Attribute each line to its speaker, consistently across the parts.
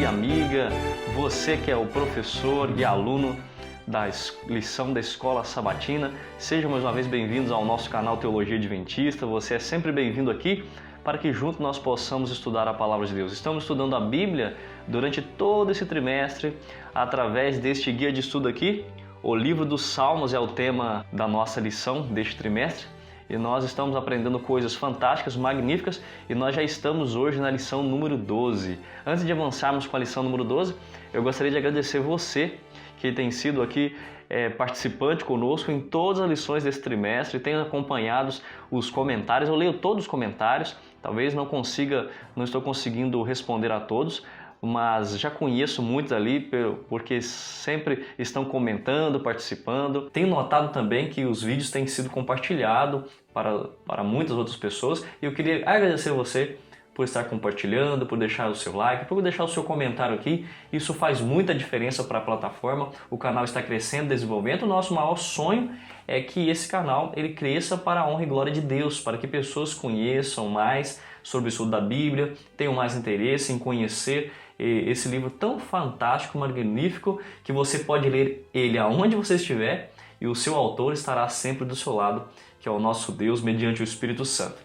Speaker 1: e amiga, você que é o professor e aluno da lição da Escola Sabatina, sejam mais uma vez bem-vindos ao nosso canal Teologia Adventista. Você é sempre bem-vindo aqui para que juntos nós possamos estudar a Palavra de Deus. Estamos estudando a Bíblia durante todo esse trimestre através deste guia de estudo aqui. O livro dos Salmos é o tema da nossa lição deste trimestre. E nós estamos aprendendo coisas fantásticas, magníficas, e nós já estamos hoje na lição número 12. Antes de avançarmos com a lição número 12, eu gostaria de agradecer você que tem sido aqui participante conosco em todas as lições desse trimestre, tem acompanhado os comentários. Eu leio todos os comentários, talvez não estou conseguindo responder a todos, mas já conheço muitos ali porque sempre estão comentando, participando. Tenho notado também que os vídeos têm sido compartilhados para muitas outras pessoas e eu queria agradecer você por estar compartilhando, por deixar o seu like, por deixar o seu comentário aqui. Isso faz muita diferença para a plataforma. O canal está crescendo, desenvolvendo. O nosso maior sonho é que esse canal ele cresça para a honra e glória de Deus, para que pessoas conheçam mais sobre o estudo da Bíblia, tenham mais interesse em conhecer esse livro tão fantástico, magnífico, que você pode ler ele aonde você estiver e o seu autor estará sempre do seu lado, que é o nosso Deus, mediante o Espírito Santo.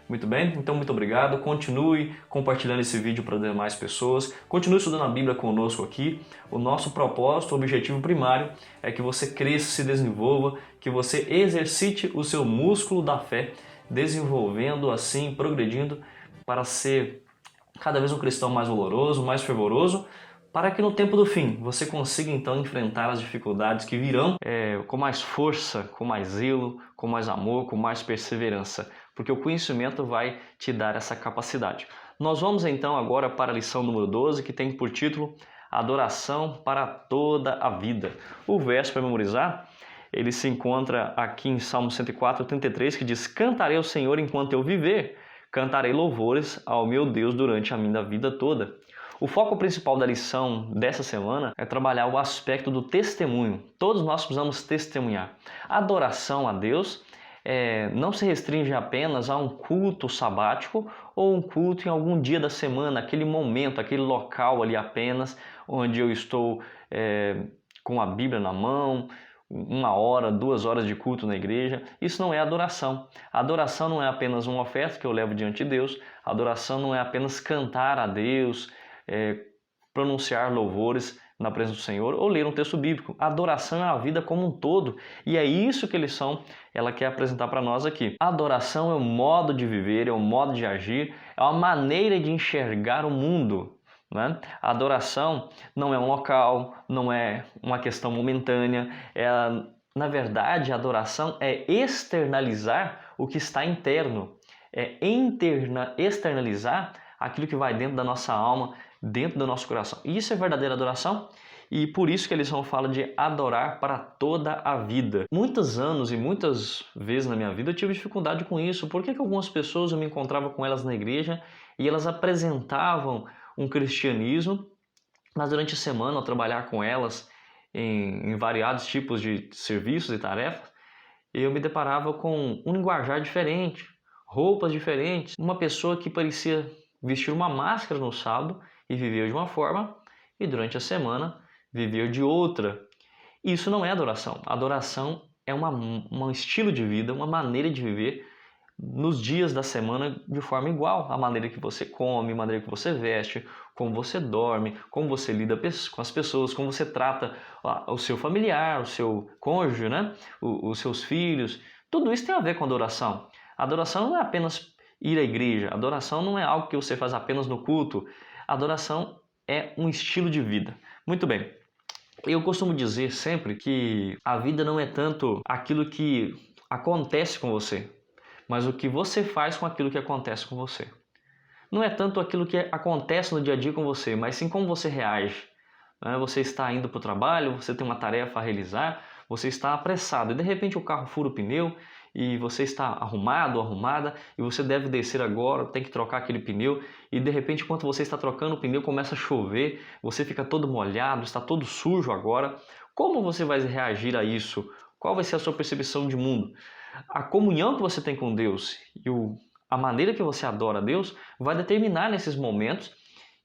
Speaker 1: Muito bem? Então, muito obrigado. Continue compartilhando esse vídeo para demais pessoas. Continue estudando a Bíblia conosco aqui. O nosso propósito, o objetivo primário é que você cresça, se desenvolva, que você exercite o seu músculo da fé, desenvolvendo assim, progredindo para ser cada vez um cristão mais valoroso, mais fervoroso, para que no tempo do fim você consiga então enfrentar as dificuldades que virão com mais força, com mais zelo, com mais amor, com mais perseverança, porque o conhecimento vai te dar essa capacidade. Nós vamos então agora para a lição número 12, que tem por título Adoração para toda a vida. O verso para memorizar, ele se encontra aqui em Salmo 104, 33, que diz: Cantarei ao Senhor enquanto eu viver, cantarei louvores ao meu Deus durante a minha vida toda. O foco principal da lição dessa semana é trabalhar o aspecto do testemunho. Todos nós precisamos testemunhar. A adoração a Deus não se restringe apenas a um culto sabático ou um culto em algum dia da semana, aquele momento, aquele local ali apenas, onde eu estou com a Bíblia na mão, 1 hora, 2 horas de culto na igreja. Isso não é adoração. A adoração não é apenas uma oferta que eu levo diante de Deus. A adoração não é apenas cantar a Deus, pronunciar louvores na presença do Senhor ou ler um texto bíblico. A adoração é a vida como um todo e é isso que ela quer apresentar para nós aqui. A adoração é um modo de viver, é um modo de agir, é uma maneira de enxergar o mundo. Né? A adoração não é um local, não é uma questão momentânea. Na verdade, a adoração é externalizar o que está interno, é externalizar aquilo que vai dentro da nossa alma, dentro do nosso coração. Isso é verdadeira adoração e por isso que a lição fala de adorar para toda a vida. Muitos anos e muitas vezes na minha vida eu tive dificuldade com isso. Por que algumas pessoas eu me encontrava com elas na igreja e elas apresentavam um cristianismo, mas durante a semana ao trabalhar com elas em variados tipos de serviços e tarefas, eu me deparava com um linguajar diferente, roupas diferentes, uma pessoa que parecia vestir uma máscara no sábado e viveu de uma forma e durante a semana viveu de outra. Isso não é adoração. Adoração é um estilo de vida, uma maneira de viver nos dias da semana de forma igual. A maneira que você come, a maneira que você veste, como você dorme, como você lida com as pessoas, como você trata o seu familiar, o seu cônjuge, né? Os seus filhos. Tudo isso tem a ver com adoração. A adoração não é apenas ir à igreja. A adoração não é algo que você faz apenas no culto. A adoração é um estilo de vida. Muito bem. Eu costumo dizer sempre que a vida não é tanto aquilo que acontece com você, mas o que você faz com aquilo que acontece com você. Não é tanto aquilo que acontece no dia a dia com você, mas sim como você reage. Você está indo para o trabalho, você tem uma tarefa a realizar, você está apressado e de repente o carro fura o pneu e você está arrumado, arrumada e você deve descer agora, tem que trocar aquele pneu e de repente enquanto você está trocando o pneu começa a chover, você fica todo molhado, está todo sujo agora. Como você vai reagir a isso? Qual vai ser a sua percepção de mundo? A comunhão que você tem com Deus e a maneira que você adora a Deus vai determinar nesses momentos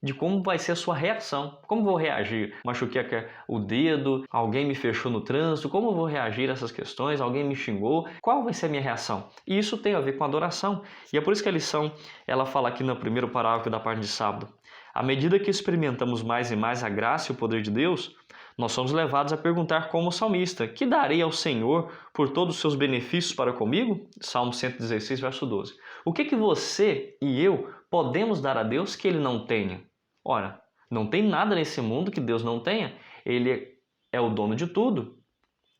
Speaker 1: de como vai ser a sua reação. Como vou reagir? Machuquei o dedo, alguém me fechou no trânsito, como vou reagir a essas questões? Alguém me xingou? Qual vai ser a minha reação? E isso tem a ver com adoração. E é por isso que a lição, ela fala aqui no primeiro parágrafo da parte de sábado. À medida que experimentamos mais e mais a graça e o poder de Deus, nós somos levados a perguntar como o salmista: que darei ao Senhor por todos os seus benefícios para comigo? Salmo 116, verso 12. O que você e eu podemos dar a Deus que Ele não tenha? Ora, não tem nada nesse mundo que Deus não tenha. Ele é o dono de tudo.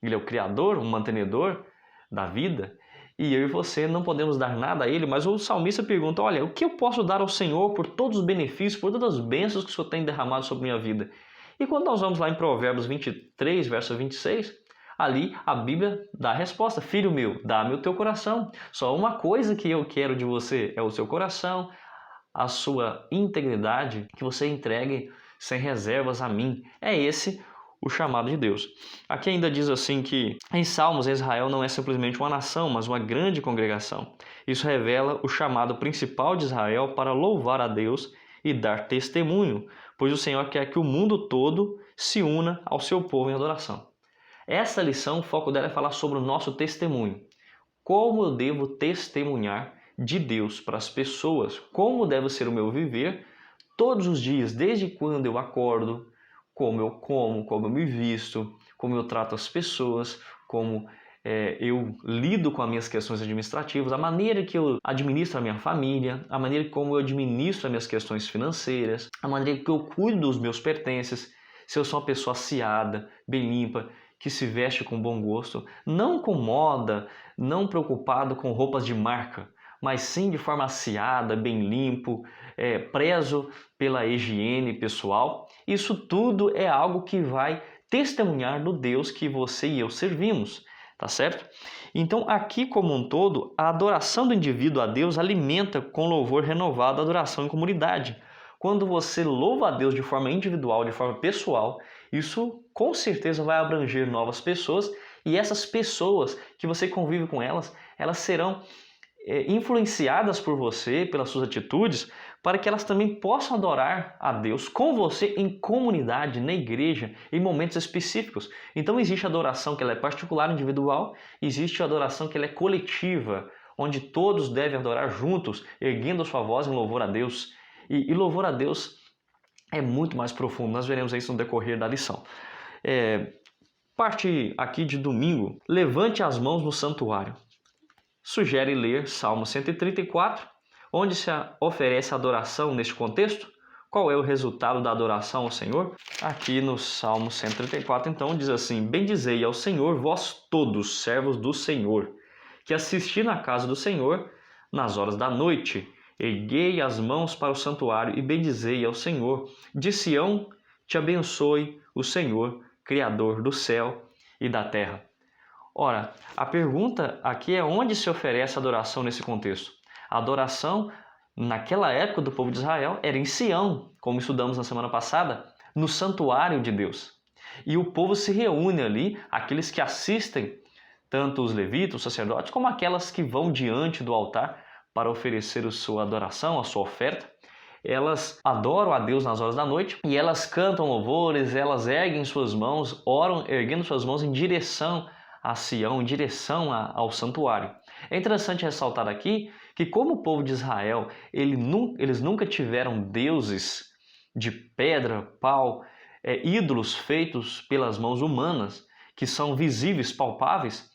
Speaker 1: Ele é o Criador, o mantenedor da vida. E eu e você não podemos dar nada a Ele, mas o salmista pergunta: olha, o que eu posso dar ao Senhor por todos os benefícios, por todas as bênçãos que o Senhor tem derramado sobre a minha vida? E quando nós vamos lá em Provérbios 23, verso 26, ali a Bíblia dá a resposta: filho meu, dá-me o teu coração. Só uma coisa que eu quero de você é o seu coração, a sua integridade, que você entregue sem reservas a mim. É esse o chamado de Deus. Aqui ainda diz assim que em Salmos Israel não é simplesmente uma nação, mas uma grande congregação. Isso revela o chamado principal de Israel para louvar a Deus e dar testemunho, pois o Senhor quer que o mundo todo se una ao seu povo em adoração. Essa lição, o foco dela é falar sobre o nosso testemunho. Como eu devo testemunhar de Deus para as pessoas? Como deve ser o meu viver todos os dias, desde quando eu acordo, como eu como, como eu me visto, como eu trato as pessoas, como eu lido com as minhas questões administrativas, a maneira que eu administro a minha família, a maneira como eu administro as minhas questões financeiras, a maneira que eu cuido dos meus pertences, se eu sou uma pessoa aciada, bem limpa, que se veste com bom gosto, não com moda, não preocupado com roupas de marca, mas sim de forma aciada, bem limpo, prezo pela higiene pessoal. Isso tudo é algo que vai testemunhar do Deus que você e eu servimos, tá certo? Então, aqui como um todo, a adoração do indivíduo a Deus alimenta com louvor renovado a adoração em comunidade. Quando você louva a Deus de forma individual, de forma pessoal, isso com certeza vai abranger novas pessoas, e essas pessoas que você convive com elas serão influenciadas por você, pelas suas atitudes, para que elas também possam adorar a Deus com você em comunidade, na igreja, em momentos específicos. Então existe a adoração que ela é particular, individual, existe a adoração que ela é coletiva, onde todos devem adorar juntos, erguendo a sua voz em louvor a Deus. E louvor a Deus é muito mais profundo, nós veremos isso no decorrer da lição. Parte aqui de domingo: levante as mãos no santuário. Sugere ler Salmo 134, onde se oferece adoração neste contexto. Qual é o resultado da adoração ao Senhor? Aqui no Salmo 134, então, diz assim: bendizei ao Senhor, vós todos, servos do Senhor, que assisti na casa do Senhor nas horas da noite. Erguei as mãos para o santuário e bendizei ao Senhor. De Sião te abençoe o Senhor, Criador do céu e da terra. Ora, a pergunta aqui é: onde se oferece adoração nesse contexto? A adoração, naquela época do povo de Israel, era em Sião, como estudamos na semana passada, no santuário de Deus. E o povo se reúne ali, aqueles que assistem, tanto os levitas, os sacerdotes, como aquelas que vão diante do altar para oferecer a sua adoração, a sua oferta. Elas adoram a Deus nas horas da noite e elas cantam louvores, elas erguem suas mãos, oram erguendo suas mãos em direção a Sião, em direção ao santuário. É interessante ressaltar aqui que, como o povo de Israel, eles nunca tiveram deuses de pedra, pau, ídolos feitos pelas mãos humanas, que são visíveis, palpáveis,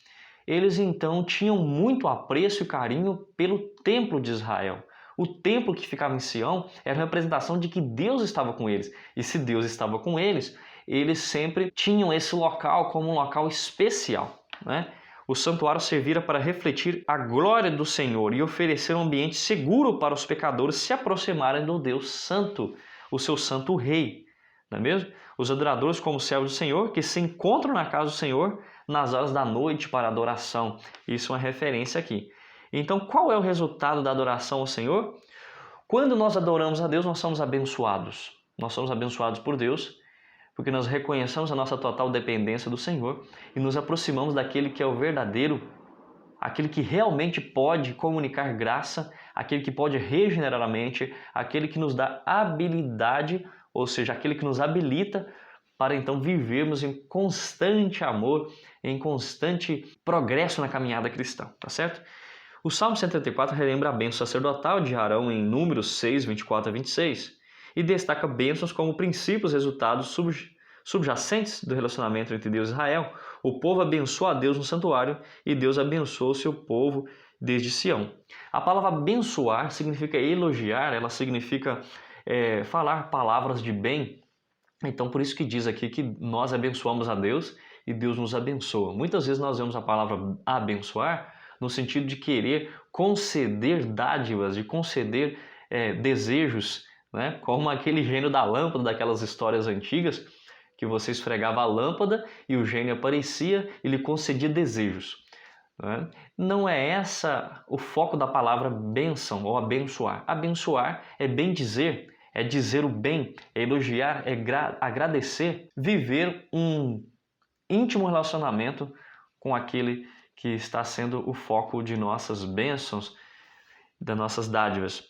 Speaker 1: eles então tinham muito apreço e carinho pelo templo de Israel. O templo que ficava em Sião era uma representação de que Deus estava com eles. E se Deus estava com eles, eles sempre tinham esse local como um local especial, né? O santuário servira para refletir a glória do Senhor e oferecer um ambiente seguro para os pecadores se aproximarem do Deus Santo, o seu Santo Rei, não é mesmo? Os adoradores, como servos do Senhor, que se encontram na casa do Senhor nas horas da noite para adoração. Isso é uma referência aqui. Então, qual é o resultado da adoração ao Senhor? Quando nós adoramos a Deus, nós somos abençoados. Nós somos abençoados por Deus, porque nós reconhecemos a nossa total dependência do Senhor e nos aproximamos daquele que é o verdadeiro aquele que realmente pode comunicar graça, aquele que pode regenerar a mente, aquele que nos dá habilidade, ou seja, aquele que nos habilita para então vivermos em constante amor, em constante progresso na caminhada cristã, tá certo? O Salmo 134 relembra a bênção sacerdotal de Arão em Números 6, 24 a 26 e destaca bênçãos como princípios resultados subjacentes do relacionamento entre Deus e Israel. O povo abençoa a Deus no santuário e Deus abençoa o seu povo desde Sião. A palavra abençoar significa elogiar, ela significa falar palavras de bem. Então, por isso que diz aqui que nós abençoamos a Deus e Deus nos abençoa. Muitas vezes nós vemos a palavra abençoar no sentido de querer conceder dádivas, de conceder desejos, né? Como aquele gênio da lâmpada daquelas histórias antigas, que você esfregava a lâmpada e o gênio aparecia e lhe concedia desejos. Né? Não é essa o foco da palavra bênção ou abençoar. Abençoar é bem dizer, é dizer o bem, é elogiar, é agradecer, viver um íntimo relacionamento com aquele que está sendo o foco de nossas bênçãos, das nossas dádivas.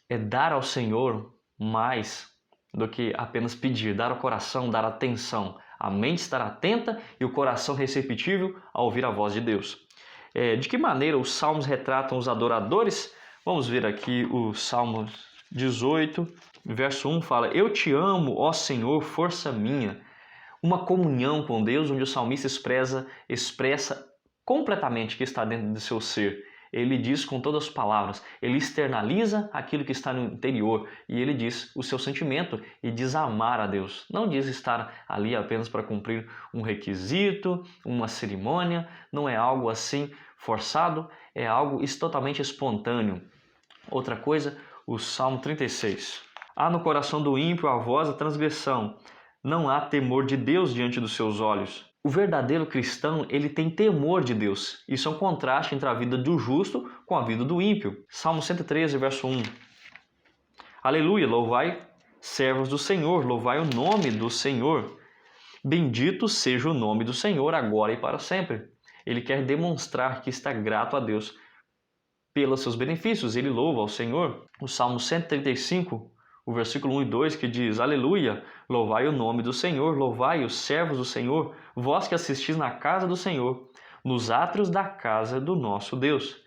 Speaker 1: É dar ao Senhor mais do que apenas pedir, dar ao coração, dar atenção, a mente estar atenta e o coração receptível a ouvir a voz de Deus. De que maneira os salmos retratam os adoradores? Vamos ver aqui o Salmo 18, verso 1 fala: Eu te amo, ó Senhor, força minha. Uma comunhão com Deus onde o salmista expressa completamente o que está dentro do seu ser. Ele diz com todas as palavras, ele externaliza aquilo que está no interior e ele diz o seu sentimento e diz amar a Deus. Não diz estar ali apenas para cumprir um requisito, uma cerimônia, não é algo assim forçado, é algo totalmente espontâneo. Outra coisa, o Salmo 36. Há no coração do ímpio a voz da transgressão, não há temor de Deus diante dos seus olhos. O verdadeiro cristão, ele tem temor de Deus. Isso é um contraste entre a vida do justo com a vida do ímpio. Salmo 113, verso 1. Aleluia, louvai, servos do Senhor, louvai o nome do Senhor. Bendito seja o nome do Senhor, agora e para sempre. Ele quer demonstrar que está grato a Deus pelos seus benefícios. Ele louva ao Senhor. O Salmo 135, o versículo 1 e 2 que diz: Aleluia, louvai o nome do Senhor, louvai os servos do Senhor, vós que assistis na casa do Senhor, nos átrios da casa do nosso Deus.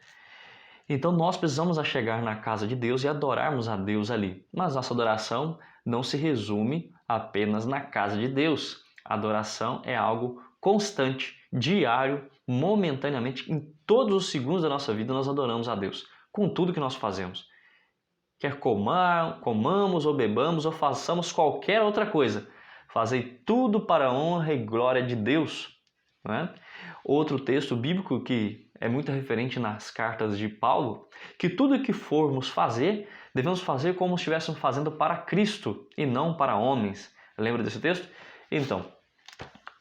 Speaker 1: Então nós precisamos chegar na casa de Deus e adorarmos a Deus ali. Mas nossa adoração não se resume apenas na casa de Deus. A adoração é algo constante, diário, momentaneamente, em todos os segundos da nossa vida nós adoramos a Deus, com tudo que nós fazemos. Quer comamos ou bebamos ou façamos qualquer outra coisa, fazei tudo para a honra e glória de Deus. Não é? Outro texto bíblico que é muito referente nas cartas de Paulo, que tudo que formos fazer, devemos fazer como se estivéssemos fazendo para Cristo e não para homens. Lembra desse texto? Então,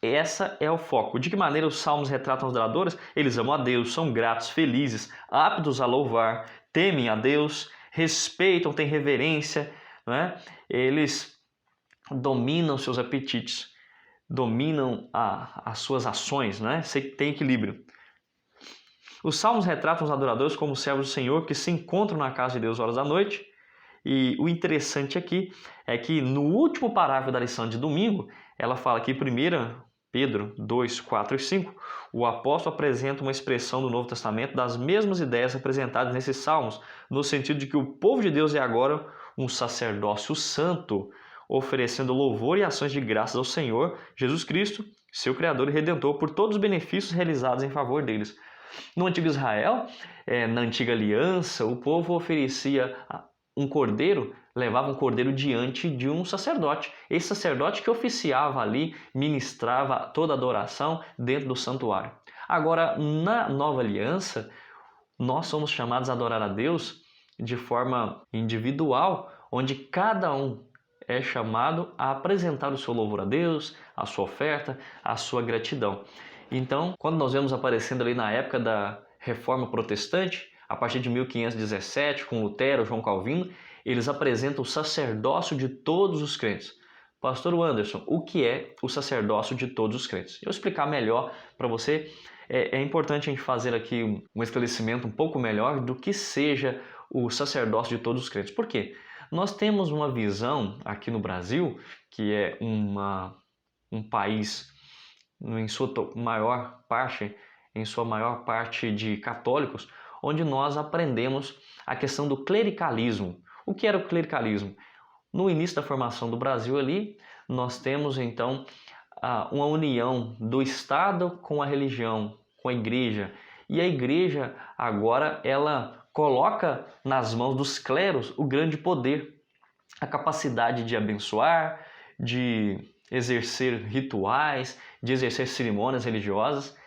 Speaker 1: essa é o foco. De que maneira os salmos retratam os adoradores? Eles amam a Deus, são gratos, felizes, aptos a louvar, temem a Deus, respeitam, têm reverência, não é? Eles dominam seus apetites, dominam as suas ações, né? Tem equilíbrio. Os salmos retratam os adoradores como servos do Senhor que se encontram na casa de Deus horas da noite. E o interessante aqui é que no último parágrafo da lição de domingo, ela fala que 1 Pedro 2, 4 e 5, o apóstolo apresenta uma expressão do Novo Testamento das mesmas ideias representadas nesses salmos, no sentido de que o povo de Deus é agora um sacerdócio santo, oferecendo louvor e ações de graças ao Senhor Jesus Cristo, seu Criador e Redentor, por todos os benefícios realizados em favor deles. No antigo Israel, na antiga aliança, o povo oferecia um cordeiro, levava um cordeiro diante de um sacerdote. Esse sacerdote que oficiava ali, ministrava toda a adoração dentro do santuário. Agora, na nova aliança, nós somos chamados a adorar a Deus de forma individual, onde cada um é chamado a apresentar o seu louvor a Deus, a sua oferta, a sua gratidão. Então, quando nós vemos aparecendo ali na época da Reforma Protestante, a partir de 1517, com Lutero, João Calvino, eles apresentam o sacerdócio de todos os crentes. Pastor Anderson, o que é o sacerdócio de todos os crentes? Eu vou explicar melhor para você é importante a gente fazer aqui um esclarecimento um pouco melhor do que seja o sacerdócio de todos os crentes. Por quê? Nós temos uma visão aqui no Brasil, que é um país em sua maior parte de católicos, onde nós aprendemos a questão do clericalismo. O que era o clericalismo? No início da formação do Brasil ali, nós temos então uma união do Estado com a religião, com a igreja. E a igreja agora ela coloca nas mãos dos clérigos o grande poder, a capacidade de abençoar, de exercer rituais, de exercer cerimônias religiosas.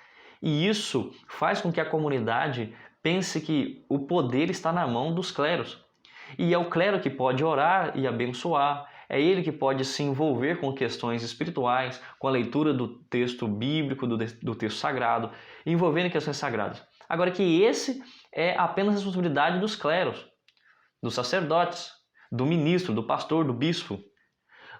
Speaker 1: E isso faz com que a comunidade pense que o poder está na mão dos clérigos. E é o clero que pode orar e abençoar, é ele que pode se envolver com questões espirituais, com a leitura do texto bíblico, do texto sagrado, envolvendo questões sagradas. Agora que esse é apenas a responsabilidade dos clérigos, dos sacerdotes, do ministro, do pastor, do bispo.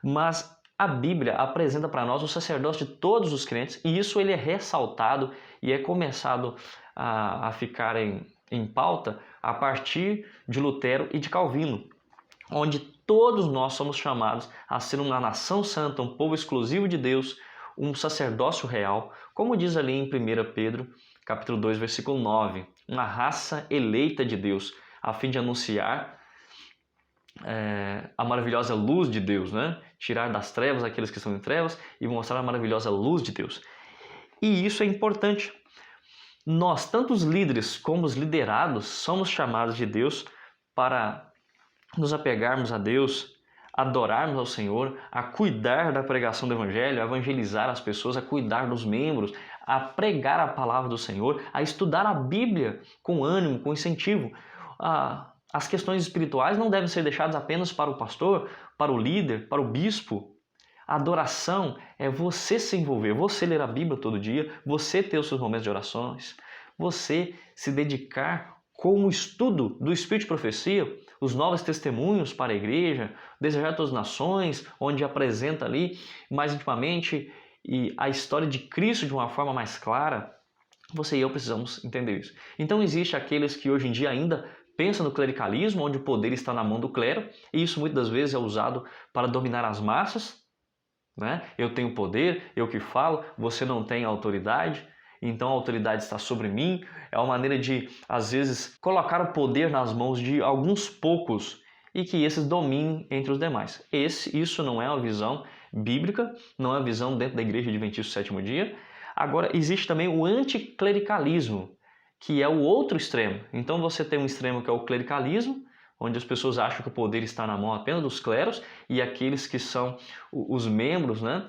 Speaker 1: Mas a Bíblia apresenta para nós o sacerdócio de todos os crentes, e isso ele é ressaltado e é começado a ficar em pauta a partir de Lutero e de Calvino, onde todos nós somos chamados a ser uma nação santa, um povo exclusivo de Deus, um sacerdócio real, como diz ali em 1 Pedro, capítulo 2, versículo 9, uma raça eleita de Deus, a fim de anunciar a maravilhosa luz de Deus, né? Tirar das trevas aqueles que estão em trevas e mostrar a maravilhosa luz de Deus. E isso é importante. Nós, tanto os líderes como os liderados, somos chamados de Deus para nos apegarmos a Deus, adorarmos ao Senhor, a cuidar da pregação do Evangelho, a evangelizar as pessoas, a cuidar dos membros, a pregar a palavra do Senhor, a estudar a Bíblia com ânimo, com incentivo. As questões espirituais não devem ser deixadas apenas para o pastor, para o líder, para o bispo. A adoração é você se envolver, você ler a Bíblia todo dia, você ter os seus momentos de orações, você se dedicar com o estudo do Espírito de Profecia, os novos testemunhos para a igreja, desejar todas as nações, onde apresenta ali mais intimamente e a história de Cristo de uma forma mais clara. Você e eu precisamos entender isso. Então existe aqueles que hoje em dia ainda pensam no clericalismo, onde o poder está na mão do clero, e isso muitas das vezes é usado para dominar as massas, né? Eu tenho poder, eu que falo, você não tem autoridade, então a autoridade está sobre mim. É uma maneira de, às vezes, colocar o poder nas mãos de alguns poucos e que esses dominem entre os demais. Isso não é uma visão bíblica, não é uma visão dentro da Igreja Adventista do Sétimo Dia. Agora, existe também o anticlericalismo, que é o outro extremo. Então você tem um extremo que é o clericalismo, onde as pessoas acham que o poder está na mão apenas dos clérigos, e aqueles que são os membros, né,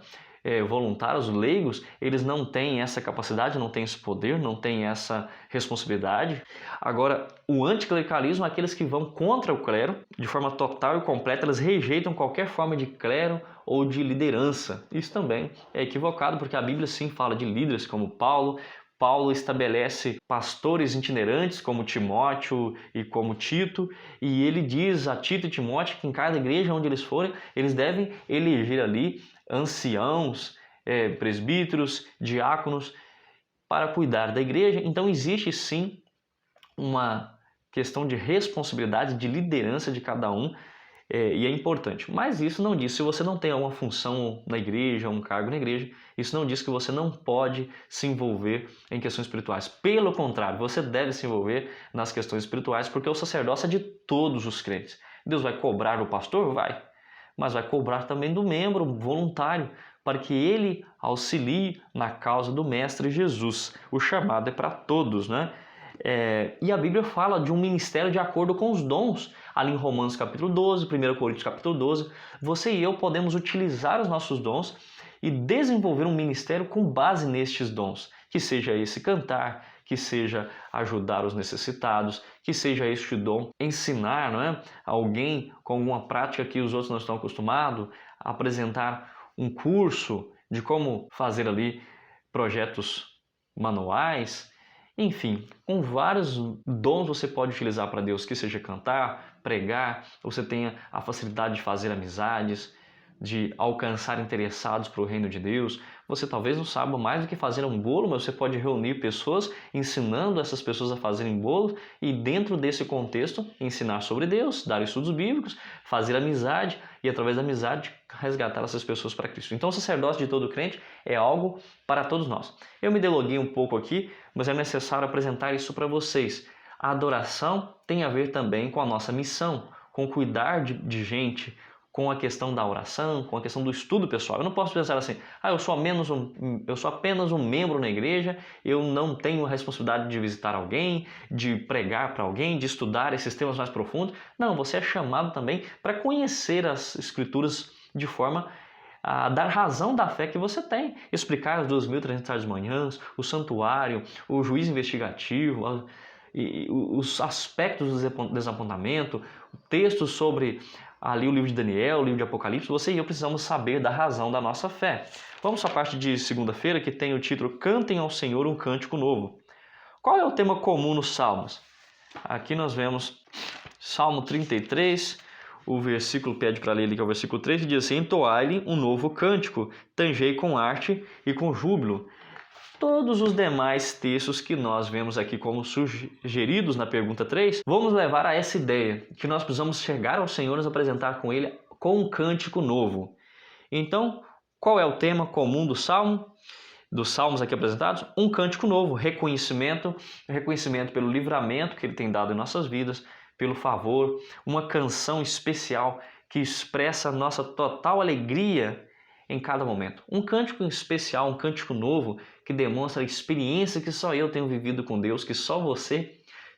Speaker 1: voluntários, leigos, eles não têm essa capacidade, não têm esse poder, não têm essa responsabilidade. Agora, o anticlericalismo é aqueles que vão contra o clero, de forma total e completa, eles rejeitam qualquer forma de clero ou de liderança. Isso também é equivocado, porque a Bíblia sim fala de líderes como Paulo. Paulo estabelece pastores itinerantes como Timóteo e como Tito, e ele diz a Tito e Timóteo que em cada igreja onde eles forem, eles devem eleger ali anciãos, presbíteros, diáconos, para cuidar da igreja. Então existe sim uma questão de responsabilidade, de liderança de cada um, e é importante. Mas isso não diz, se você não tem alguma função na igreja, um cargo na igreja, isso não diz que você não pode se envolver em questões espirituais. Pelo contrário, você deve se envolver nas questões espirituais, porque o sacerdócio é de todos os crentes. Deus vai cobrar do pastor? Vai. Mas vai cobrar também do membro voluntário, para que ele auxilie na causa do Mestre Jesus. O chamado é para todos, né? E a Bíblia fala de um ministério de acordo com os dons. Ali em Romanos capítulo 12, 1 Coríntios capítulo 12, você e eu podemos utilizar os nossos dons e desenvolver um ministério com base nestes dons. Que seja esse cantar, que seja ajudar os necessitados, que seja este dom ensinar, não é? Alguém com alguma prática que os outros não estão acostumados, apresentar um curso de como fazer ali projetos manuais. Enfim, com vários dons você pode utilizar para Deus, que seja cantar, pregar, você tenha a facilidade de fazer amizades, de alcançar interessados para o reino de Deus. Você talvez não saiba mais do que fazer um bolo, mas você pode reunir pessoas, ensinando essas pessoas a fazerem bolos e dentro desse contexto ensinar sobre Deus, dar estudos bíblicos, fazer amizade e através da amizade resgatar essas pessoas para Cristo. Então o sacerdócio de todo crente é algo para todos nós. Eu me deloguei um pouco aqui, mas é necessário apresentar isso para vocês. A adoração tem a ver também com a nossa missão, com cuidar de gente, com a questão da oração, com a questão do estudo pessoal. Eu não posso pensar assim, eu sou apenas um membro na igreja, eu não tenho a responsabilidade de visitar alguém, de pregar para alguém, de estudar esses temas mais profundos. Não, você é chamado também para conhecer as Escrituras de forma a dar razão da fé que você tem. Explicar as 2.300 manhãs, o santuário, o juízo investigativo, os aspectos do desapontamento, textos sobre ali o livro de Daniel, o livro de Apocalipse. Você e eu precisamos saber da razão da nossa fé. Vamos à parte de segunda-feira que tem o título Cantem ao Senhor um Cântico Novo. Qual é o tema comum nos Salmos? Aqui nós vemos Salmo 33, o versículo pede para ler ali, que é o versículo 3, que diz assim: entoai-lhe um novo cântico, tangei com arte e com júbilo. Todos os demais textos que nós vemos aqui como sugeridos na pergunta 3, vamos levar a essa ideia, que nós precisamos chegar ao Senhor e nos apresentar com Ele com um cântico novo. Então, qual é o tema comum do Salmo? Dos salmos aqui apresentados? Um cântico novo, reconhecimento pelo livramento que Ele tem dado em nossas vidas, pelo favor, uma canção especial que expressa a nossa total alegria em cada momento. Um cântico especial, um cântico novo que demonstra a experiência que só eu tenho vivido com Deus, que só você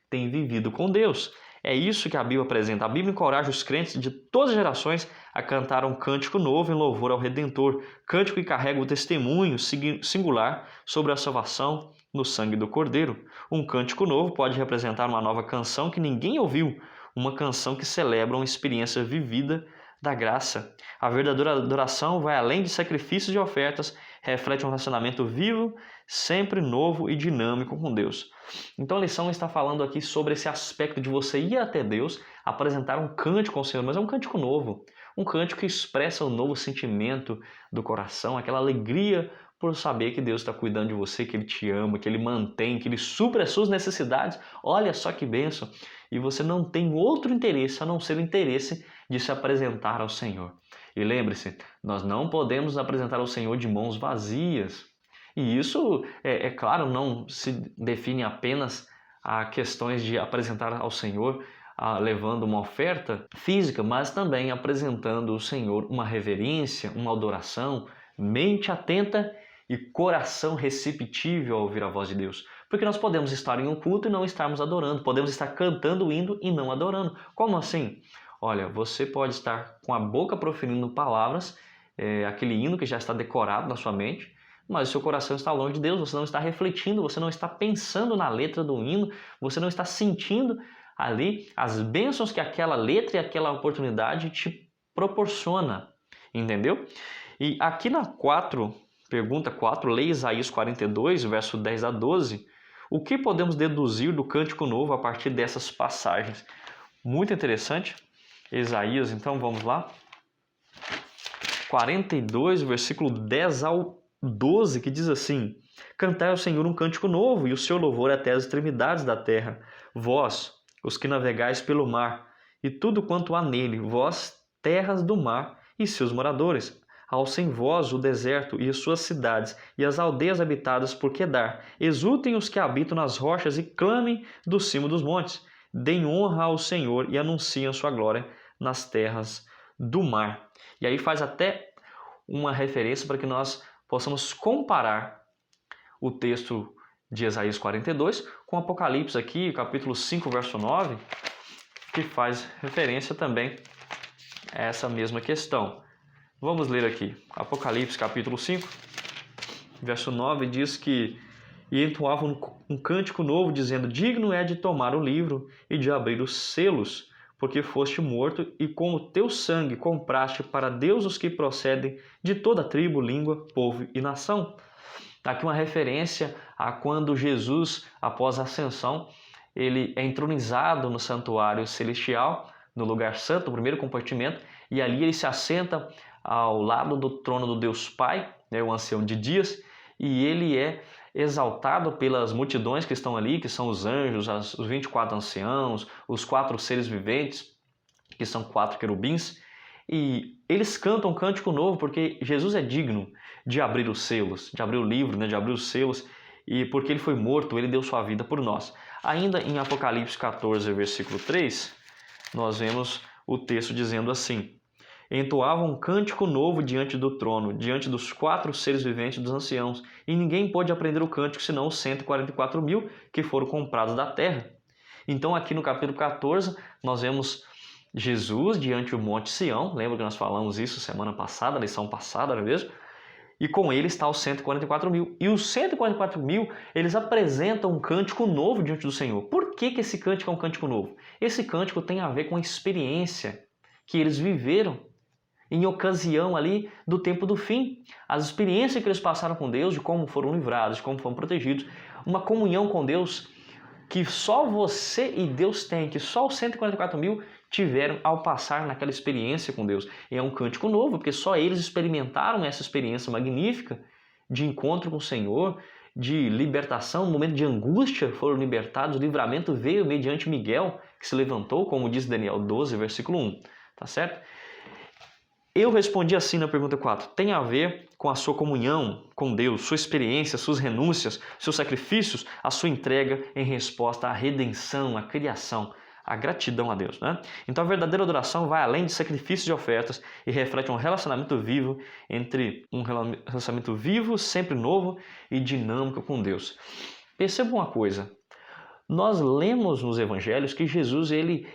Speaker 1: tem vivido com Deus. É isso que a Bíblia apresenta. A Bíblia encoraja os crentes de todas as gerações a cantar um cântico novo em louvor ao Redentor, cântico que carrega o testemunho singular sobre a salvação no sangue do Cordeiro. Um cântico novo pode representar uma nova canção que ninguém ouviu, uma canção que celebra uma experiência vivida da graça. A verdadeira adoração vai além de sacrifícios e ofertas, reflete um relacionamento vivo, sempre novo e dinâmico com Deus. Então a lição está falando aqui sobre esse aspecto de você ir até Deus, apresentar um cântico ao Senhor, mas é um cântico novo, um cântico que expressa o novo sentimento do coração, aquela alegria por saber que Deus está cuidando de você, que Ele te ama, que Ele mantém, que Ele supre as suas necessidades. Olha só que bênção! E você não tem outro interesse a não ser o interesse de se apresentar ao Senhor. E lembre-se, nós não podemos nos apresentar ao Senhor de mãos vazias. E isso, é claro, não se define apenas a questões de apresentar ao Senhor levando uma oferta física, mas também apresentando ao Senhor uma reverência, uma adoração, mente atenta e coração receptível ao ouvir a voz de Deus. Porque nós podemos estar em um culto e não estarmos adorando, podemos estar cantando o hino e não adorando. Como assim? Olha, você pode estar com a boca proferindo palavras, aquele hino que já está decorado na sua mente, mas o seu coração está longe de Deus, você não está refletindo, você não está pensando na letra do hino, você não está sentindo ali as bênçãos que aquela letra e aquela oportunidade te proporciona, entendeu? E aqui na pergunta 4, leia Isaías 42, verso 10 a 12, o que podemos deduzir do cântico novo a partir dessas passagens? Muito interessante. Isaías, então vamos lá. 42, versículo 10 ao 12, que diz assim: cantai ao Senhor um cântico novo, e o seu louvor até as extremidades da terra. Vós, os que navegais pelo mar, e tudo quanto há nele, vós, terras do mar e seus moradores. Alcem vós o deserto e as suas cidades, e as aldeias habitadas por Quedar. Exultem os que habitam nas rochas e clamem do cimo dos montes. Deem honra ao Senhor e anunciem a sua glória nas terras do mar. E aí faz até uma referência para que nós possamos comparar o texto de Isaías 42 com Apocalipse aqui, capítulo 5, verso 9, que faz referência também a essa mesma questão. Vamos ler aqui, Apocalipse capítulo 5, verso 9, diz que e entoavam um cântico novo, dizendo: digno é de tomar o livro e de abrir os selos, porque foste morto e com o teu sangue compraste para Deus os que procedem de toda tribo, língua, povo e nação. Aqui uma referência a quando Jesus, após a ascensão, ele é entronizado no santuário celestial, no lugar santo, o primeiro compartimento, e ali ele se assenta ao lado do trono do Deus Pai, né, o ancião de dias, e ele é exaltado pelas multidões que estão ali, que são os anjos, os 24 anciãos, os 4 seres viventes, que são 4 querubins, e eles cantam um cântico novo porque Jesus é digno de abrir os selos, de abrir o livro, né, de abrir os selos, e porque ele foi morto, ele deu sua vida por nós. Ainda em Apocalipse 14, versículo 3, nós vemos o texto dizendo assim: entoavam um cântico novo diante do trono, diante dos 4 seres viventes dos anciãos, e ninguém pôde aprender o cântico senão os 144.000 que foram comprados da terra. Então aqui no capítulo 14 nós vemos Jesus diante do Monte Sião, lembra que nós falamos isso semana passada, lição passada, não é mesmo? E com ele está os 144.000. E os 144.000, eles apresentam um cântico novo diante do Senhor. Por que esse cântico é um cântico novo? Esse cântico tem a ver com a experiência que eles viveram em ocasião ali do tempo do fim. As experiências que eles passaram com Deus, de como foram livrados, de como foram protegidos. Uma comunhão com Deus que só você e Deus têm, que só os 144.000 tiveram ao passar naquela experiência com Deus. E é um cântico novo, porque só eles experimentaram essa experiência magnífica de encontro com o Senhor, de libertação, no momento de angústia foram libertados, o livramento veio mediante Miguel, que se levantou, como diz Daniel 12, versículo 1, tá certo? Eu respondi assim na pergunta 4, tem a ver com a sua comunhão com Deus, sua experiência, suas renúncias, seus sacrifícios, a sua entrega em resposta à redenção, à criação, à gratidão a Deus, né? Então a verdadeira adoração vai além de sacrifícios e ofertas e reflete um relacionamento vivo sempre novo e dinâmico com Deus. Perceba uma coisa, nós lemos nos evangelhos que Jesus ele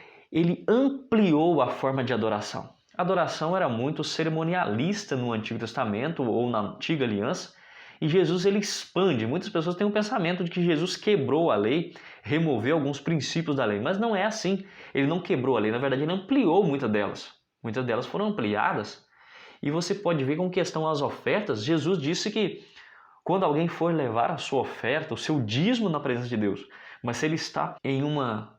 Speaker 1: ampliou a forma de adoração. A adoração era muito cerimonialista no Antigo Testamento ou na Antiga Aliança, e Jesus ele expande. Muitas pessoas têm o pensamento de que Jesus quebrou a lei, removeu alguns princípios da lei, mas não é assim. Ele não quebrou a lei, na verdade ele ampliou muitas delas. Muitas delas foram ampliadas. E você pode ver com questão às ofertas, Jesus disse que quando alguém for levar a sua oferta, o seu dízimo na presença de Deus, mas se ele está em uma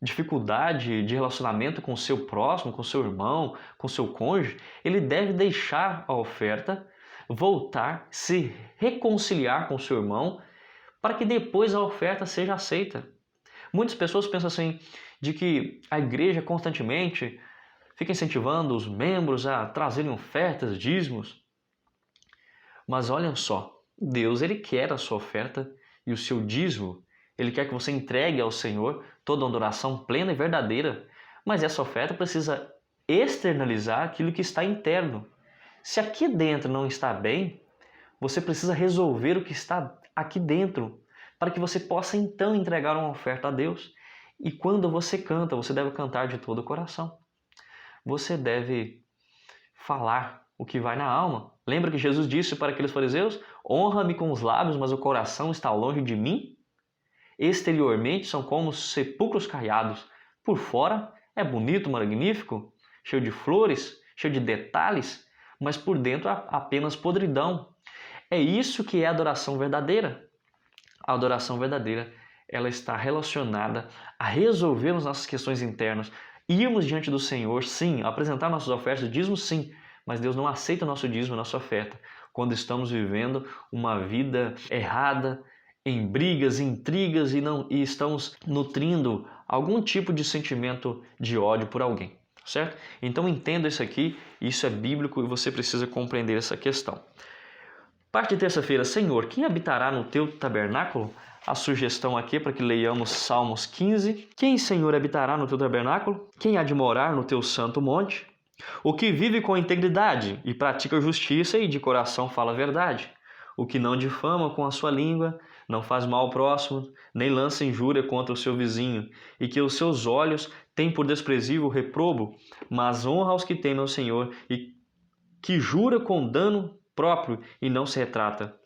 Speaker 1: dificuldade de relacionamento com o seu próximo, com o seu irmão, com o seu cônjuge, ele deve deixar a oferta, voltar, se reconciliar com o seu irmão, para que depois a oferta seja aceita. Muitas pessoas pensam assim, de que a igreja constantemente fica incentivando os membros a trazerem ofertas, dízimos. Mas olhem só, Deus ele quer a sua oferta e o seu dízimo. Ele quer que você entregue ao Senhor toda uma adoração plena e verdadeira, mas essa oferta precisa externalizar aquilo que está interno. Se aqui dentro não está bem, você precisa resolver o que está aqui dentro, para que você possa então entregar uma oferta a Deus. E quando você canta, você deve cantar de todo o coração. Você deve falar o que vai na alma. Lembra que Jesus disse para aqueles fariseus: honra-me com os lábios, mas o coração está longe de mim? Exteriormente são como sepulcros caiados. Por fora é bonito, magnífico, cheio de flores, cheio de detalhes, mas por dentro apenas podridão. É isso que é a adoração verdadeira. A adoração verdadeira, ela está relacionada a resolver as nossas questões internas, irmos diante do Senhor, sim, apresentar nossas ofertas, dízimo, sim, mas Deus não aceita o nosso dízimo, a nossa oferta, quando estamos vivendo uma vida errada, em brigas, intrigas e estamos nutrindo algum tipo de sentimento de ódio por alguém, certo? Então entenda isso aqui, isso é bíblico e você precisa compreender essa questão. Parte de terça-feira, Senhor, quem habitará no teu tabernáculo? A sugestão aqui é para que leiamos Salmos 15. Quem, Senhor, habitará no teu tabernáculo? Quem há de morar no teu santo monte? O que vive com integridade e pratica justiça e de coração fala a verdade. O que não difama com a sua língua, não faz mal ao próximo, nem lança injúria contra o seu vizinho, e que os seus olhos têm por desprezível o reprobo, mas honra aos que temem ao Senhor, e que jura com dano próprio e não se retrata.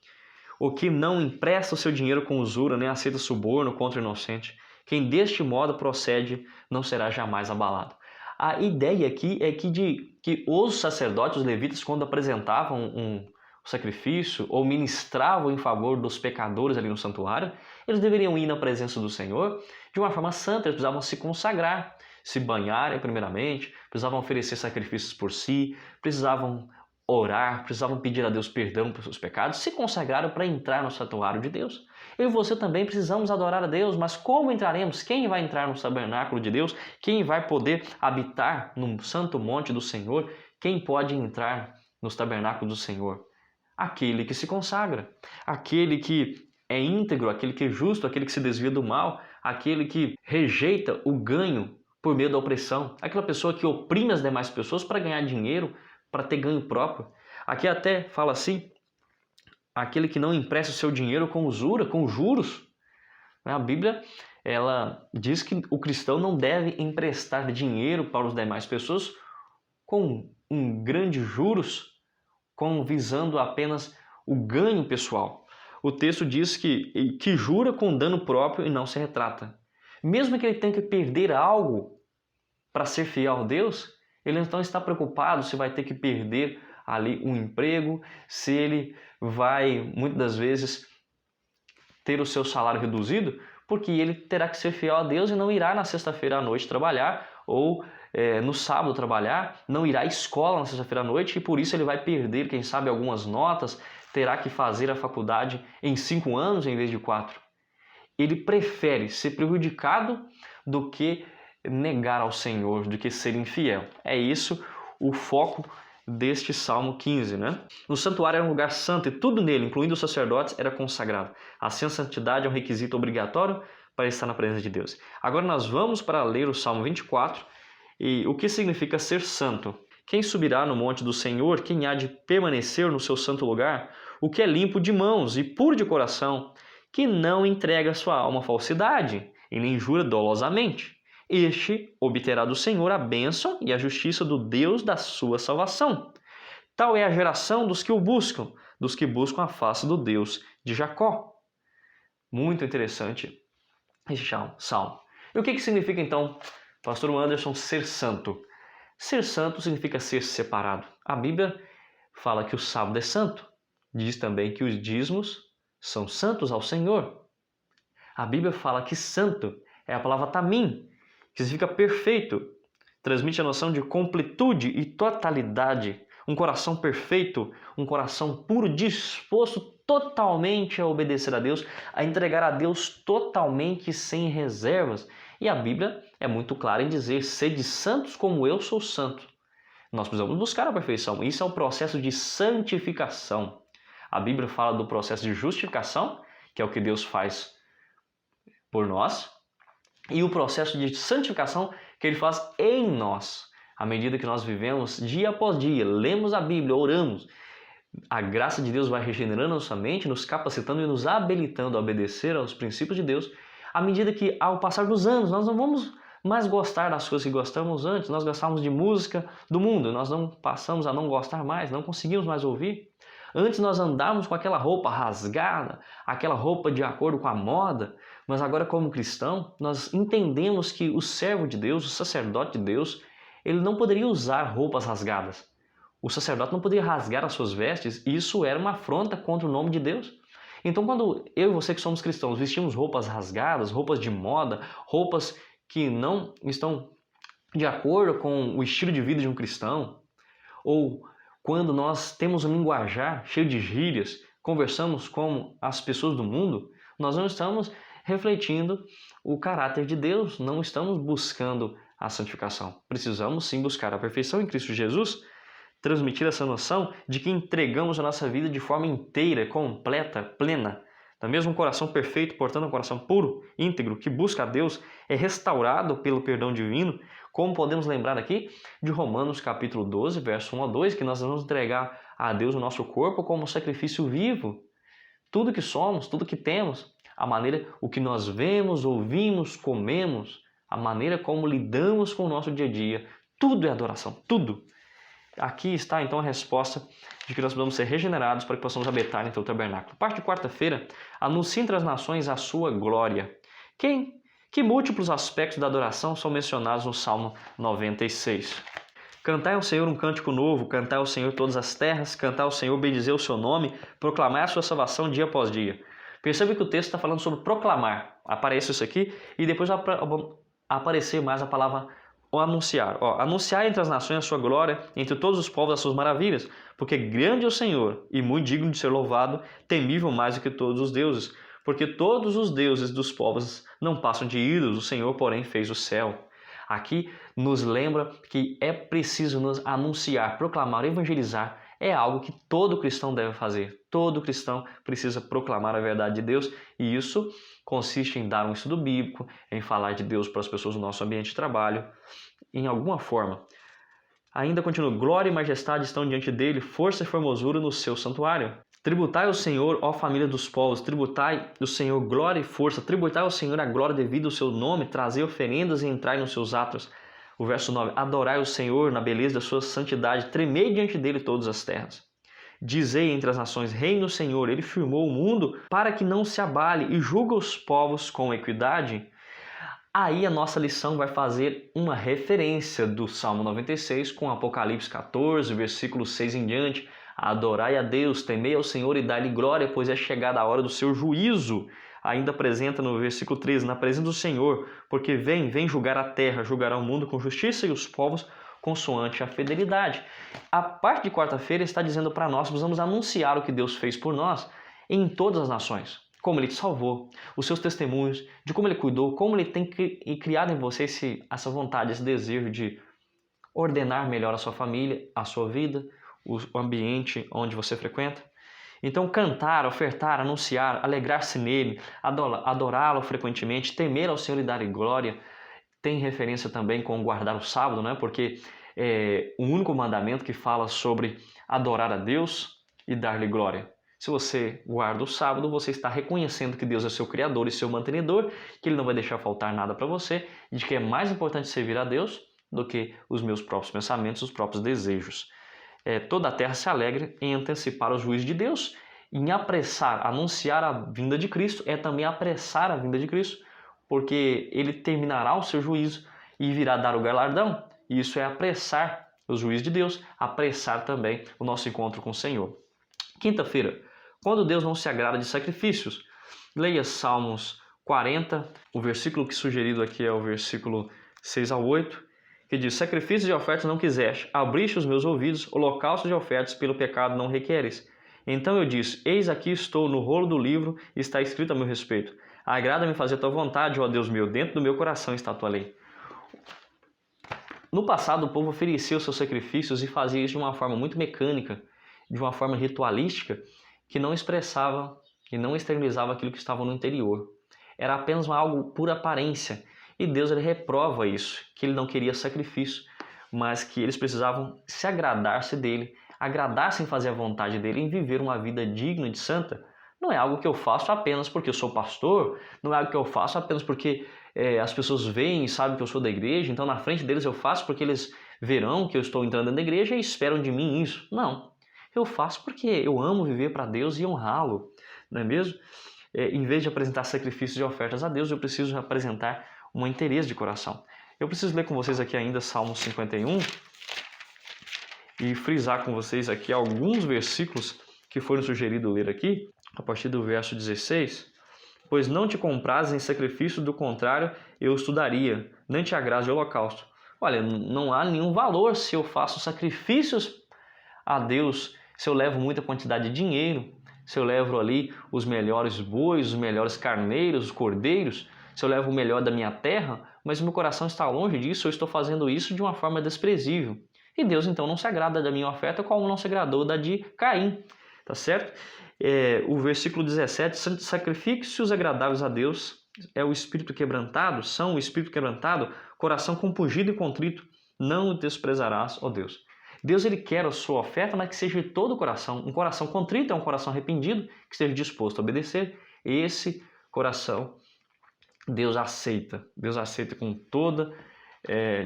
Speaker 1: O que não empresta o seu dinheiro com usura, nem aceita suborno contra o inocente. Quem deste modo procede não será jamais abalado. A ideia aqui é que os sacerdotes, os levitas, quando apresentavam um sacrifício ou ministravam em favor dos pecadores ali no santuário, eles deveriam ir na presença do Senhor de uma forma santa, eles precisavam se consagrar, se banharem primeiramente, precisavam oferecer sacrifícios por si, precisavam orar, precisavam pedir a Deus perdão pelos seus pecados, se consagraram para entrar no santuário de Deus. Eu e você também precisamos adorar a Deus, mas como entraremos? Quem vai entrar no tabernáculo de Deus? Quem vai poder habitar no santo monte do Senhor? Quem pode entrar nos tabernáculos do Senhor? Aquele que se consagra, aquele que é íntegro, aquele que é justo, aquele que se desvia do mal, aquele que rejeita o ganho por meio da opressão, aquela pessoa que oprime as demais pessoas para ganhar dinheiro, para ter ganho próprio. Aqui até fala assim, aquele que não empresta o seu dinheiro com usura, com juros. A Bíblia, ela diz que o cristão não deve emprestar dinheiro para as demais pessoas com grandes juros, visando apenas o ganho pessoal. O texto diz que jura com dano próprio e não se retrata. Mesmo que ele tenha que perder algo para ser fiel a Deus, ele não está preocupado se vai ter que perder ali um emprego, se ele vai, muitas das vezes, ter o seu salário reduzido, porque ele terá que ser fiel a Deus e não irá na sexta-feira à noite trabalhar ou no sábado trabalhar, não irá à escola na sexta-feira à noite e por isso ele vai perder, quem sabe, algumas notas, terá que fazer a faculdade em 5 anos em vez de 4. Ele prefere ser prejudicado do que negar ao Senhor, do que ser infiel. É isso o foco deste Salmo 15, né? No santuário era um lugar santo e tudo nele, incluindo os sacerdotes, era consagrado. Assim, a santidade é um requisito obrigatório para estar na presença de Deus. Agora nós vamos para ler o Salmo 24 e o que significa ser santo. Quem subirá no monte do Senhor? Quem há de permanecer no seu santo lugar? O que é limpo de mãos e puro de coração, que não entrega sua alma à falsidade e nem jura dolosamente. Este obterá do Senhor a bênção e a justiça do Deus da sua salvação. Tal é a geração dos que o buscam, dos que buscam a face do Deus de Jacó. Muito interessante este salmo. E o que significa então, pastor Anderson, ser santo? Ser santo significa ser separado. A Bíblia fala que o sábado é santo. Diz também que os dízimos são santos ao Senhor. A Bíblia fala que santo é a palavra tamim, que significa perfeito. Transmite a noção de completude e totalidade. Um coração perfeito, um coração puro, disposto totalmente a obedecer a Deus, a entregar a Deus totalmente sem reservas. E a Bíblia é muito clara em dizer, sede santos como eu sou santo. Nós precisamos buscar a perfeição. Isso é um processo de santificação. A Bíblia fala do processo de justificação, que é o que Deus faz por nós, e o processo de santificação que Ele faz em nós. À medida que nós vivemos dia após dia, lemos a Bíblia, oramos, a graça de Deus vai regenerando nossa mente, nos capacitando e nos habilitando a obedecer aos princípios de Deus. À medida que, ao passar dos anos, nós não vamos mais gostar das coisas que gostamos antes. Nós gostávamos de música do mundo, nós não passamos a não gostar mais, não conseguimos mais ouvir. Antes nós andávamos com aquela roupa rasgada, aquela roupa de acordo com a moda, mas agora como cristão, nós entendemos que o servo de Deus, o sacerdote de Deus, ele não poderia usar roupas rasgadas. O sacerdote não poderia rasgar as suas vestes, e isso era uma afronta contra o nome de Deus. Então quando eu e você que somos cristãos vestimos roupas rasgadas, roupas de moda, roupas que não estão de acordo com o estilo de vida de um cristão, ou quando nós temos um linguajar cheio de gírias, conversamos com as pessoas do mundo, nós não estamos refletindo o caráter de Deus, não estamos buscando a santificação. Precisamos sim buscar a perfeição em Cristo Jesus, transmitir essa noção de que entregamos a nossa vida de forma inteira, completa, plena. Da mesmo coração perfeito, portanto um coração puro, íntegro, que busca a Deus, é restaurado pelo perdão divino, como podemos lembrar aqui de Romanos capítulo 12, verso 1 a 2, que nós vamos entregar a Deus o nosso corpo como sacrifício vivo. Tudo que somos, tudo que temos, a maneira, o que nós vemos, ouvimos, comemos, a maneira como lidamos com o nosso dia a dia, tudo é adoração, tudo. Aqui está então a resposta de que nós precisamos ser regenerados para que possamos habitar em teu tabernáculo. Parte de quarta-feira, anuncia entre as nações a sua glória. Que múltiplos aspectos da adoração são mencionados no Salmo 96? Cantai ao Senhor um cântico novo, cantai ao Senhor todas as terras, cantai ao Senhor, bendizer o seu nome, proclamar a sua salvação dia após dia. Percebe que o texto está falando sobre proclamar. Aparece isso aqui e depois vai aparecer mais a palavra O anunciar. Anunciar entre as nações a sua glória, entre todos os povos as suas maravilhas, porque grande é o Senhor e muito digno de ser louvado, temível mais do que todos os deuses. Porque todos os deuses dos povos não passam de ídolos, o Senhor, porém, fez o céu. Aqui nos lembra que é preciso nos anunciar, proclamar, evangelizar. É algo que todo cristão deve fazer. Todo cristão precisa proclamar a verdade de Deus e isso consiste em dar um estudo bíblico, em falar de Deus para as pessoas no nosso ambiente de trabalho, em alguma forma. Ainda continua, glória e majestade estão diante dele, força e formosura no seu santuário. Tributai ao Senhor, ó família dos povos, tributai ao Senhor glória e força, tributai ao Senhor a glória devida ao seu nome, trazei oferendas e entrai nos seus atos. O verso 9, adorai o Senhor na beleza da sua santidade, tremei diante dele todas as terras. Dizei entre as nações, reina o Senhor, ele firmou o mundo para que não se abale e julga os povos com equidade. Aí a nossa lição vai fazer uma referência do Salmo 96 com Apocalipse 14, versículo 6 em diante. Adorai a Deus, temei ao Senhor e dai-lhe glória, pois é chegada a hora do seu juízo. Ainda apresenta no versículo 13, na presença do Senhor, porque vem julgar a terra, julgará o mundo com justiça e os povos consoante a fidelidade. A parte de quarta-feira está dizendo para nós, precisamos anunciar o que Deus fez por nós em todas as nações. Como Ele te salvou, os seus testemunhos, de como Ele cuidou, como Ele tem criado em você essa vontade, esse desejo de ordenar melhor a sua família, a sua vida, o ambiente onde você frequenta. Então, cantar, ofertar, anunciar, alegrar-se nele, adorá-lo frequentemente, temer ao Senhor e dar-lhe glória, tem referência também com guardar o sábado, né? Porque é o único mandamento que fala sobre adorar a Deus e dar-lhe glória. Se você guarda o sábado, você está reconhecendo que Deus é seu Criador e seu mantenedor, que Ele não vai deixar faltar nada para você, de que é mais importante servir a Deus do que os meus próprios pensamentos, os próprios desejos. Toda a terra se alegra em antecipar o juízo de Deus, em apressar, anunciar a vinda de Cristo, é também apressar a vinda de Cristo, porque Ele terminará o seu juízo e virá dar o galardão. E isso é apressar o juízo de Deus, apressar também o nosso encontro com o Senhor. Quinta-feira, quando Deus não se agrada de sacrifícios, leia Salmos 40, o versículo que sugerido aqui é o versículo 6 ao 8, que diz, sacrifícios e ofertas não quiseste, abriste os meus ouvidos, holocaustos e ofertas pelo pecado não requeres. Então eu disse, eis aqui estou no rolo do livro, e está escrito a meu respeito. Agrada-me fazer a tua vontade, ó Deus meu, dentro do meu coração está a tua lei. No passado, o povo oferecia os seus sacrifícios e fazia isso de uma forma muito mecânica, de uma forma ritualística, que não expressava e não externalizava aquilo que estava no interior. Era apenas algo por aparência. E Deus ele reprova isso, que Ele não queria sacrifício, mas que eles precisavam se agradar-se dEle, agradar-se em fazer a vontade dEle, em viver uma vida digna e santa. Não é algo que eu faço apenas porque eu sou pastor, não é algo que eu faço apenas porque as pessoas veem e sabem que eu sou da igreja, então na frente deles eu faço porque eles verão que eu estou entrando dentro da igreja e esperam de mim isso. Não, eu faço porque eu amo viver para Deus e honrá-lo, não é mesmo? Em vez de apresentar sacrifícios e ofertas a Deus, eu preciso apresentar um interesse de coração. Eu preciso ler com vocês aqui ainda Salmo 51 e frisar com vocês aqui alguns versículos que foram sugeridos ler aqui, a partir do verso 16. Pois não te comprazes em sacrifício, do contrário, eu estudaria, nem te agrade o holocausto. Olha, não há nenhum valor se eu faço sacrifícios a Deus, se eu levo muita quantidade de dinheiro, se eu levo ali os melhores bois, os melhores carneiros, os cordeiros, se eu levo o melhor da minha terra, mas meu coração está longe disso, eu estou fazendo isso de uma forma desprezível. E Deus então não se agrada da minha oferta, como não se agradou da de Caim, tá certo? O versículo 17, sacrifícios agradáveis a Deus é o espírito quebrantado, são o espírito quebrantado, coração compungido e contrito, não o desprezarás, ó Deus. Deus ele quer a sua oferta, mas que seja de todo o coração. Um coração contrito é um coração arrependido, que esteja disposto a obedecer. Esse coração Deus aceita com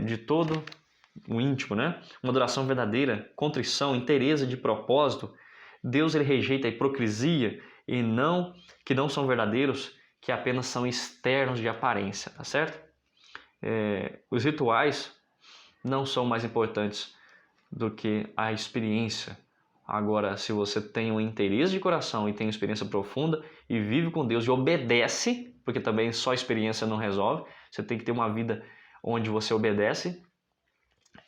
Speaker 1: de todo o íntimo, né? Uma adoração verdadeira, contrição, inteireza de propósito. Deus ele rejeita a hipocrisia e que não são verdadeiros, que apenas são externos de aparência, tá certo? Os rituais não são mais importantes do que a experiência. Agora, se você tem um interesse de coração e tem uma experiência profunda e vive com Deus e obedece, porque também só experiência não resolve, você tem que ter uma vida onde você obedece,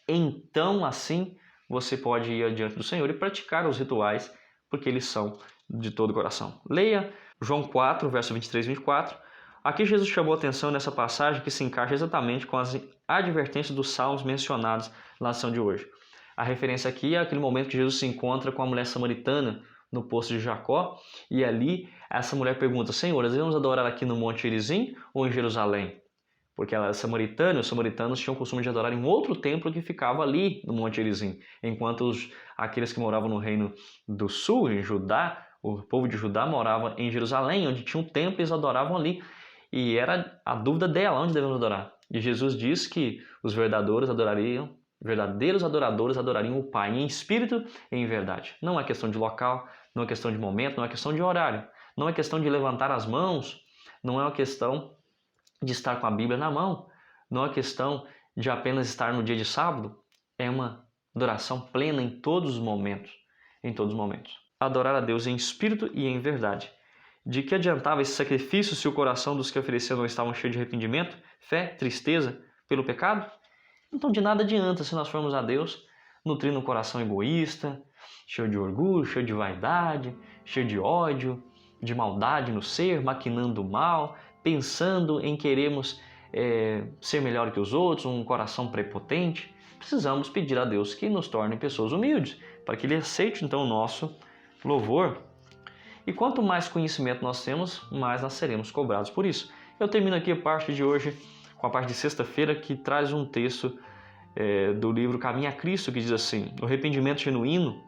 Speaker 1: então assim você pode ir adiante do Senhor e praticar os rituais, porque eles são de todo o coração. Leia João 4, verso 23 e 24. Aqui Jesus chamou a atenção nessa passagem que se encaixa exatamente com as advertências dos salmos mencionados na lição de hoje. A referência aqui é aquele momento que Jesus se encontra com a mulher samaritana no poço de Jacó, e ali essa mulher pergunta: Senhor, nós devemos adorar aqui no Monte Gerizim ou em Jerusalém? Porque ela é samaritana, os samaritanos tinham o costume de adorar em outro templo que ficava ali no Monte Gerizim, enquanto aqueles que moravam no Reino do Sul, em Judá, o povo de Judá morava em Jerusalém, onde tinha um templo e eles adoravam ali. E era a dúvida dela, onde devemos adorar? E Jesus diz que os verdadeiros adoradores adorariam o Pai em espírito e em verdade. Não é questão de local, não é questão de momento, não é questão de horário, não é questão de levantar as mãos, não é uma questão de estar com a Bíblia na mão, não é questão de apenas estar no dia de sábado, é uma adoração plena em todos os momentos, Adorar a Deus em espírito e em verdade. De que adiantava esse sacrifício se o coração dos que ofereciam não estavam cheio de arrependimento, fé, tristeza pelo pecado? Então de nada adianta se nós formos a Deus nutrindo um coração egoísta, cheio de orgulho, cheio de vaidade, cheio de ódio, de maldade no ser, maquinando o mal, pensando em queremos ser melhor que os outros, um coração prepotente. Precisamos pedir a Deus que nos torne pessoas humildes, para que Ele aceite então o nosso louvor. E quanto mais conhecimento nós temos, mais nós seremos cobrados por isso. Eu termino aqui a parte de hoje com a parte de sexta-feira, que traz um texto do livro Caminho a Cristo, que diz assim: o arrependimento genuíno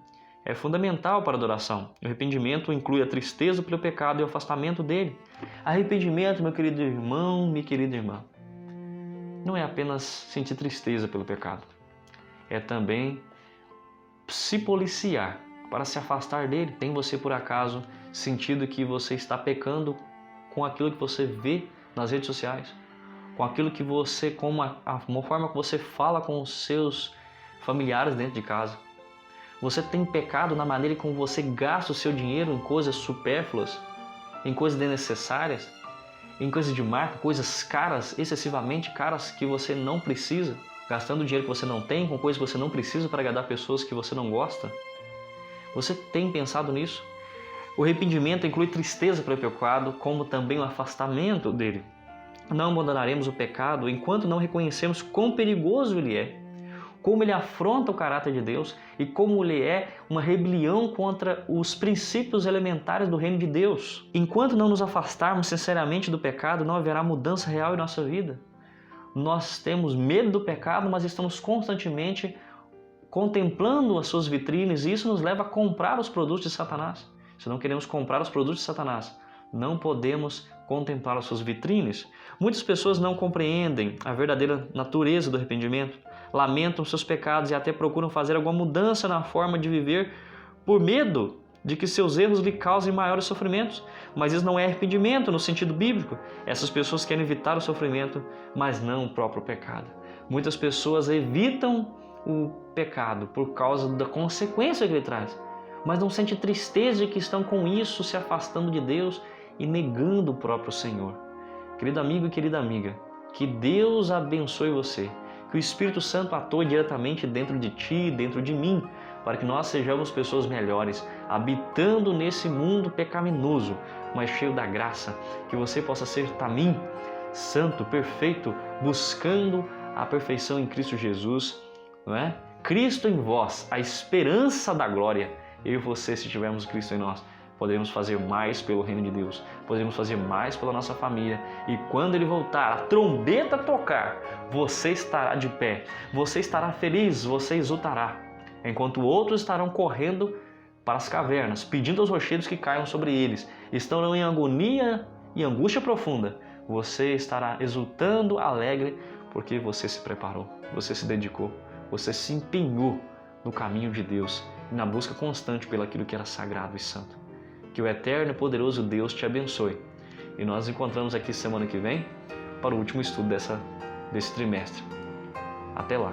Speaker 1: é fundamental para a adoração. O arrependimento inclui a tristeza pelo pecado e o afastamento dele. Arrependimento, meu querido irmão, minha querida irmã, não é apenas sentir tristeza pelo pecado. É também se policiar para se afastar dele. Tem você, por acaso, sentido que você está pecando com aquilo que você vê nas redes sociais? Com aquilo que você, com uma forma que você fala com os seus familiares dentro de casa? Você tem pecado na maneira como você gasta o seu dinheiro em coisas supérfluas, em coisas desnecessárias, em coisas de marca, coisas caras, excessivamente caras que você não precisa, gastando dinheiro que você não tem, com coisas que você não precisa para agradar pessoas que você não gosta? Você tem pensado nisso? O arrependimento inclui tristeza pelo pecado, como também o afastamento dele. Não abandonaremos o pecado enquanto não reconhecemos quão perigoso ele é, como ele afronta o caráter de Deus e como ele é uma rebelião contra os princípios elementares do reino de Deus. Enquanto não nos afastarmos sinceramente do pecado, não haverá mudança real em nossa vida. Nós temos medo do pecado, mas estamos constantemente contemplando as suas vitrines, e isso nos leva a comprar os produtos de Satanás. Se não queremos comprar os produtos de Satanás, não podemos contemplar as suas vitrines. Muitas pessoas não compreendem a verdadeira natureza do arrependimento, lamentam seus pecados e até procuram fazer alguma mudança na forma de viver por medo de que seus erros lhe causem maiores sofrimentos. Mas isso não é arrependimento no sentido bíblico. Essas pessoas querem evitar o sofrimento, mas não o próprio pecado. Muitas pessoas evitam o pecado por causa da consequência que ele traz, mas não sentem tristeza de que estão com isso se afastando de Deus e negando o próprio Senhor. Querido amigo e querida amiga, que Deus abençoe você, que o Espírito Santo atue diretamente dentro de ti e dentro de mim, para que nós sejamos pessoas melhores, habitando nesse mundo pecaminoso, mas cheio da graça, que você possa ser também santo, perfeito, buscando a perfeição em Cristo Jesus, não é? Cristo em vós, a esperança da glória. Eu e você, se tivermos Cristo em nós, poderemos fazer mais pelo reino de Deus, poderemos fazer mais pela nossa família, e quando Ele voltar, a trombeta tocar, você estará de pé, você estará feliz, você exultará, enquanto outros estarão correndo para as cavernas, pedindo aos rochedos que caiam sobre eles, estarão em agonia e angústia profunda. Você estará exultando, alegre, porque você se preparou, você se dedicou, você se empenhou no caminho de Deus e na busca constante pelo aquilo que era sagrado e santo. Que o eterno e poderoso Deus te abençoe. E nós nos encontramos aqui semana que vem para o último estudo desse trimestre. Até lá!